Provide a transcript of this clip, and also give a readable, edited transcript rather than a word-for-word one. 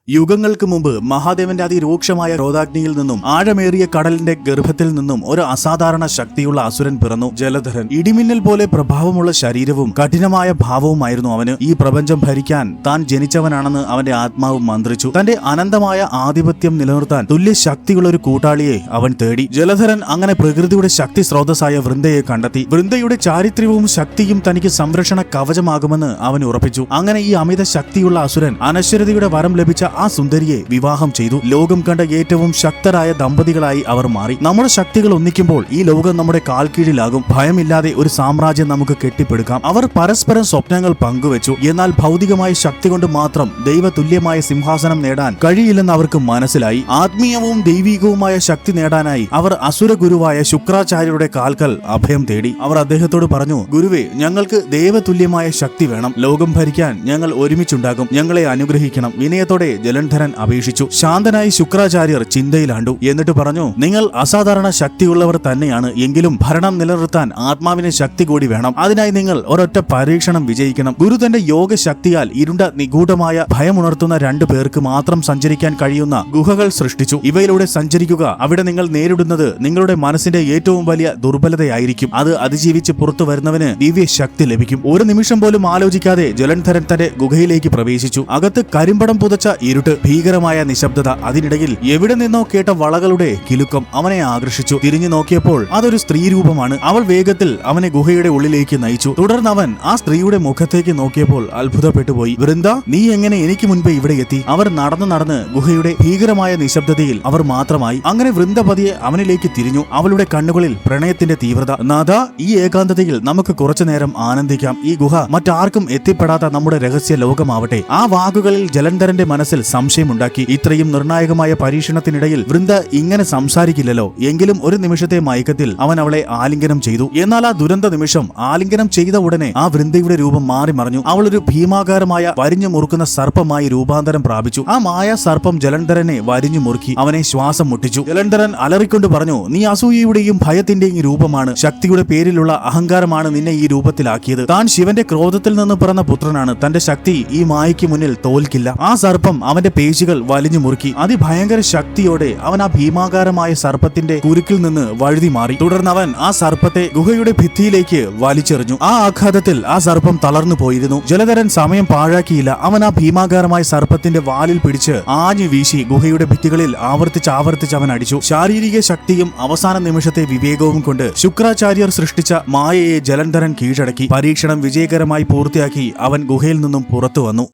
യുഗങ്ങൾക്ക് മുമ്പ് മഹാദേവന്റെ അതിരൂക്ഷമായ ക്രോധാഗ്നിയിൽ നിന്നും ആഴമേറിയ കടലിന്റെ ഗർഭത്തിൽ നിന്നും ഒരു അസാധാരണ ശക്തിയുള്ള അസുരൻ പിറന്നു. ജലധരൻ. ഇടിമിന്നൽ പോലെ പ്രഭാവമുള്ള ശരീരവും കഠിനമായ ഭാവവുമായിരുന്നു അവന്. ഈ പ്രപഞ്ചം ഭരിക്കാൻ താൻ ജനിച്ചവനാണെന്ന് അവന്റെ ആത്മാവ് മന്ത്രിച്ചു. തന്റെ അനന്തമായ ആധിപത്യം നിലനിർത്താൻ തുല്യ ശക്തിയുള്ള ഒരു കൂട്ടാളിയെ അവൻ തേടി. ജലധരൻ അങ്ങനെ പ്രകൃതിയുടെ ശക്തി സ്രോതസ്സായ വൃന്ദയെ കണ്ടെത്തി. വൃന്ദയുടെ ചാരിത്ര്യവും ശക്തിയും തനിക്ക് സംരക്ഷണ കവചമാകുമെന്ന് അവൻ ഉറപ്പിച്ചു. അങ്ങനെ ഈ അമിത ശക്തിയുള്ള അസുരൻ അനശ്വരതയുടെ വരം ലഭിച്ച ആ സുന്ദരിയെ വിവാഹം ചെയ്തു. ലോകം കണ്ട ഏറ്റവും ശക്തരായ ദമ്പതികളായി അവർ മാറി. നമ്മുടെ ശക്തികൾ ഒന്നിക്കുമ്പോൾ ഈ ലോകം നമ്മുടെ കാൽക്കീഴിലാകും. ഭയമില്ലാതെ ഒരു സാമ്രാജ്യം നമുക്ക് കെട്ടിപ്പടുക്കാം. അവർ പരസ്പരം സ്വപ്നങ്ങൾ പങ്കുവച്ചു. എന്നാൽ ഭൗതികമായ ശക്തി കൊണ്ട് മാത്രം ദൈവതുല്യമായ സിംഹാസനം നേടാൻ കഴിയില്ലെന്ന് അവർക്ക് മനസ്സിലായി. ആത്മീയവും ദൈവികവുമായ ശക്തി നേടാനായി അവർ അസുര ഗുരുവായ ശുക്രാചാര്യരുടെ കാൽക്കൽ അഭയം തേടി. അവർ അദ്ദേഹത്തോട് പറഞ്ഞു, ഗുരുവേ, ഞങ്ങൾക്ക് ദൈവതുല്യമായ ശക്തി വേണം. ലോകം ഭരിക്കാൻ ഞങ്ങൾ ഒരുമിച്ചുണ്ടാകും. ഞങ്ങളെ അനുഗ്രഹിക്കണം. വിനയത്തോടെ ജലന്ധരൻ അപേക്ഷിച്ചു. ശാന്തനായി ശുക്രാചാര്യർ ചിന്തയിലാണ്ടു. എന്നിട്ട് പറഞ്ഞു, നിങ്ങൾ അസാധാരണ ശക്തിയുള്ളവർ തന്നെയാണ്. എങ്കിലും ഭരണം നിലനിർത്താൻ ആത്മാവിന് ശക്തി കൂടി വേണം. അതിനായി നിങ്ങൾ ഒരൊറ്റ പരീക്ഷണം വിജയിക്കണം. ഗുരു തന്റെ യോഗ ശക്തിയാൽ ഇരുണ്ട നിഗൂഢമായ ഭയമുണർത്തുന്ന 2 പേർക്ക് മാത്രം സഞ്ചരിക്കാൻ കഴിയുന്ന ഗുഹകൾ സൃഷ്ടിച്ചു. ഇവയിലൂടെ സഞ്ചരിക്കുക. അവിടെ നിങ്ങൾ നേരിടുന്നത് നിങ്ങളുടെ മനസ്സിന്റെ ഏറ്റവും വലിയ ദുർബലതയായിരിക്കും. അത് അതിജീവിച്ച് പുറത്തു വരുന്നവന് ദിവ്യ ശക്തി ലഭിക്കും. ഒരു നിമിഷം പോലും ആലോചിക്കാതെ ജലന്ധരൻ തന്റെ ഗുഹയിലേക്ക് പ്രവേശിച്ചു. അകത്ത് കരിമ്പടം പുതച്ച ഇരുട്ട്, ഭീകരമായ നിശബ്ദത. അതിനിടയിൽ എവിടെ നിന്നോ കേട്ട വളകളുടെ കിലുക്കം അവനെ ആകർഷിച്ചു. തിരിഞ്ഞു നോക്കിയപ്പോൾ അതൊരു സ്ത്രീ രൂപമാണ്. അവൾ വേഗത്തിൽ അവനെ ഗുഹയുടെ ഉള്ളിലേക്ക് നയിച്ചു. തുടർന്ന് അവൻ ആ സ്ത്രീയുടെ മുഖത്തേക്ക് നോക്കിയപ്പോൾ അത്ഭുതപ്പെട്ടുപോയി. വൃന്ദ, നീ എങ്ങനെ എനിക്ക് മുൻപേ ഇവിടെ എത്തി? അവർ നടന്ന് ഗുഹയുടെ ഭീകരമായ നിശബ്ദതയിൽ അവർ മാത്രമായി. അങ്ങനെ വൃന്ദ പതിയെ അവനിലേക്ക് തിരിഞ്ഞു. അവളുടെ കണ്ണുകളിൽ പ്രണയത്തിന്റെ തീവ്രത. നാഥ, ഈ ഏകാന്തതയിൽ നമുക്ക് കുറച്ചുനേരം ആനന്ദിക്കാം. ഈ ഗുഹ മറ്റാർക്കും എത്തിപ്പെടാത്ത നമ്മുടെ രഹസ്യ ലോകമാവട്ടെ. ആ വാക്കുകളിൽ ജലന്ധരന്റെ മനസ്സിൽ സംശയമുണ്ടാക്കി. ഇത്രയും നിർണായകമായ പരീക്ഷണത്തിനിടയിൽ വൃന്ദ ഇങ്ങനെ സംസാരിക്കില്ലല്ലോ. എങ്കിലും ഒരു നിമിഷത്തെ മയക്കത്തിൽ അവൻ അവളെ ആലിംഗനം ചെയ്തു. എന്നാൽ ആ ദുരന്ത നിമിഷം ആലിംഗനം ചെയ്ത ഉടനെ ആ വൃന്ദയുടെ രൂപം മാറി മറിഞ്ഞു. അവൾ ഒരു ഭീമാകാരമായ വരിഞ്ഞു മുറുക്കുന്ന സർപ്പമായി രൂപാന്തരം പ്രാപിച്ചു. ആ മായ സർപ്പം ജലന്ധരനെ വരിഞ്ഞു മുറുക്കി. അവനെ ശ്വാസം മുട്ടിച്ചു. ജലന്ധരൻ അലറിക്കൊണ്ട് പറഞ്ഞു, നീ അസൂയയുടെയും ഭയത്തിന്റെയും രൂപമാണ്. ശക്തിയുടെ പേരിലുള്ള അഹങ്കാരമാണ് നിന്നെ ഈ രൂപത്തിലാക്കിയത്. താൻ ശിവന്റെ ക്രോധത്തിൽ നിന്ന് പിറന്ന പുത്രനാണ്. തന്റെ ശക്തി ഈ മായയ്ക്ക് മുന്നിൽ തോൽക്കില്ല. ആ സർപ്പം അവന്റെ പേശികൾ വലിഞ്ഞു മുറുക്കി. അതിഭയങ്കര ശക്തിയോടെ അവൻ ആ ഭീമാകാരമായ സർപ്പത്തിന്റെ കുരുക്കിൽ നിന്ന് വഴുതി മാറി. തുടർന്ന് അവൻ ആ സർപ്പത്തെ ഗുഹയുടെ ഭിത്തിയിലേക്ക് വലിച്ചെറിഞ്ഞു. ആ ആഘാതത്തിൽ ആ സർപ്പം തളർന്നു പോയിരുന്നു. ജലധരൻ സമയം പാഴാക്കിയില്ല. അവൻ ആ ഭീമാകാരമായ സർപ്പത്തിന്റെ വാലിൽ പിടിച്ച് ആഞ്ഞു വീശി ഗുഹയുടെ ഭിത്തികളിൽ ആവർത്തിച്ച് അവൻ അടിച്ചു. ശാരീരിക ശക്തിയും അവസാന നിമിഷത്തെ വിവേകവും കൊണ്ട് ശുക്രാചാര്യർ സൃഷ്ടിച്ച മായയെ ജലന്ധരൻ കീഴടക്കി. പരീക്ഷണം വിജയകരമായി പൂർത്തിയാക്കി അവൻ ഗുഹയിൽ നിന്നും പുറത്തു വന്നു.